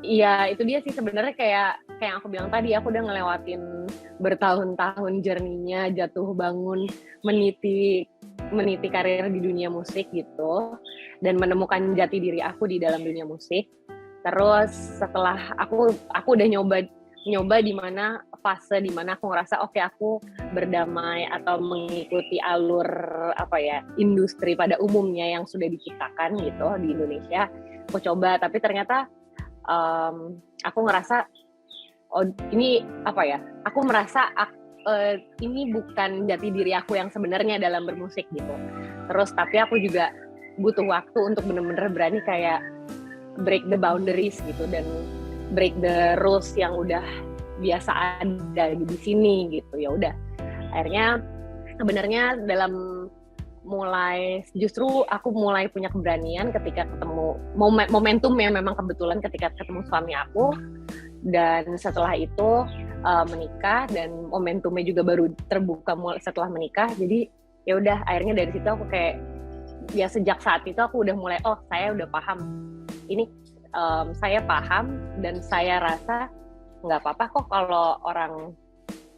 Iya, itu dia sih sebenarnya kayak yang aku bilang tadi, aku udah ngelewatin bertahun-tahun journey-nya jatuh bangun, meniti meniti karir di dunia musik gitu, dan menemukan jati diri aku di dalam dunia musik. Terus setelah aku udah nyoba di mana fase di mana aku ngerasa oke, aku berdamai atau mengikuti alur apa ya, industri pada umumnya yang sudah diciptakan gitu di Indonesia. Aku coba, tapi ternyata aku ngerasa ini apa ya, aku merasa ini bukan jati diri aku yang sebenarnya dalam bermusik gitu. Terus tapi aku juga butuh waktu untuk benar-benar berani kayak break the boundaries gitu, dan break the rules yang udah biasa ada di sini gitu. Ya udah, akhirnya sebenarnya dalam justru aku mulai punya keberanian ketika ketemu momentum yang memang kebetulan ketika ketemu suami aku, dan setelah itu menikah, dan momentumnya juga baru terbuka setelah menikah. Jadi ya udah, akhirnya dari situ aku kayak ya sejak saat itu aku udah mulai saya udah paham ini, saya paham dan saya rasa nggak apa-apa kok kalau orang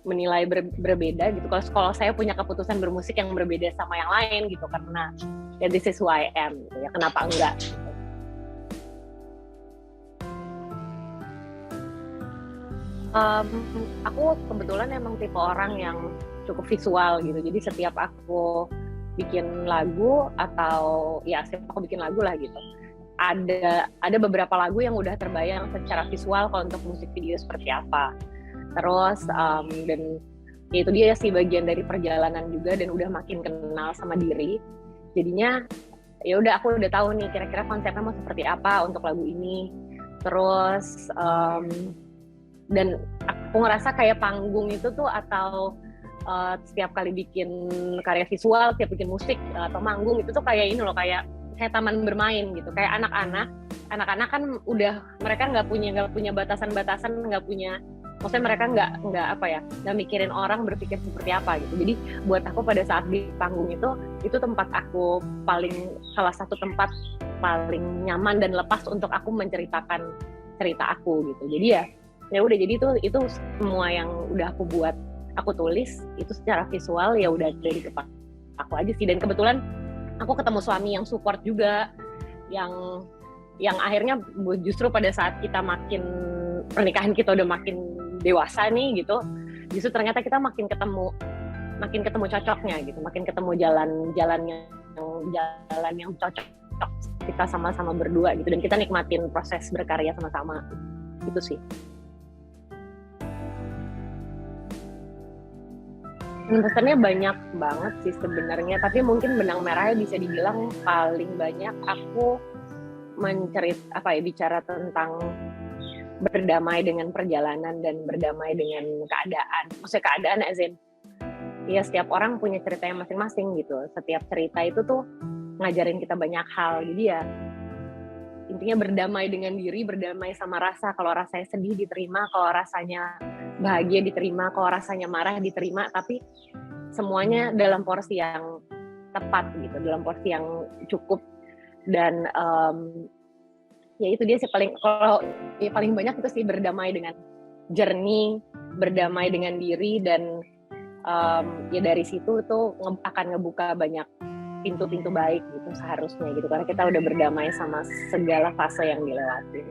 menilai berbeda gitu. Kalau saya punya keputusan bermusik yang berbeda sama yang lain gitu, karena ya this is who I am gitu, ya kenapa enggak gitu. Aku kebetulan emang tipe orang yang cukup visual gitu, jadi setiap aku bikin lagu atau ya setiap aku bikin lagu lah gitu, ada beberapa lagu yang udah terbayang secara visual kalau untuk musik video seperti apa. Terus dan ya itu dia sih bagian dari perjalanan juga, dan udah makin kenal sama diri. Jadinya ya udah, aku udah tahu nih kira-kira konsepnya mau seperti apa untuk lagu ini. Terus dan aku ngerasa kayak panggung itu tuh, atau setiap kali bikin karya visual, setiap bikin musik atau manggung itu tuh kayak ini loh, kayak taman bermain gitu. Kayak anak-anak kan udah, mereka nggak punya batasan-batasan, maksudnya mereka nggak apa ya, nggak mikirin orang berpikir seperti apa gitu. Jadi buat aku pada saat di panggung itu tempat aku salah satu tempat paling nyaman dan lepas untuk aku menceritakan cerita aku gitu. Jadi ya udah, jadi itu semua yang udah aku buat, aku tulis itu secara visual ya udah dari kepala aku aja sih. Dan kebetulan aku ketemu suami yang support juga, yang akhirnya justru pada saat pernikahan kita udah makin dewasa nih gitu, justru ternyata kita makin ketemu cocoknya gitu, makin ketemu jalan yang cocok kita sama-sama berdua gitu, dan kita nikmatin proses berkarya sama-sama gitu sih. Pesannya banyak banget sih sebenarnya, tapi mungkin benang merahnya bisa dibilang paling banyak aku bicara tentang berdamai dengan perjalanan dan berdamai dengan keadaan. Maksudnya keadaan as in, ya setiap orang punya ceritanya masing-masing gitu. Setiap cerita itu tuh ngajarin kita banyak hal. Jadi ya intinya berdamai dengan diri, berdamai sama rasa. Kalau rasanya sedih diterima, kalau rasanya bahagia diterima, kalau rasanya marah diterima, tapi semuanya dalam porsi yang tepat gitu, dalam porsi yang cukup. Dan ya itu dia sih, paling banyak itu sih berdamai dengan journey, berdamai dengan diri, dan ya dari situ tuh akan ngebuka banyak pintu-pintu baik gitu seharusnya gitu, karena kita udah berdamai sama segala fase yang dilewati.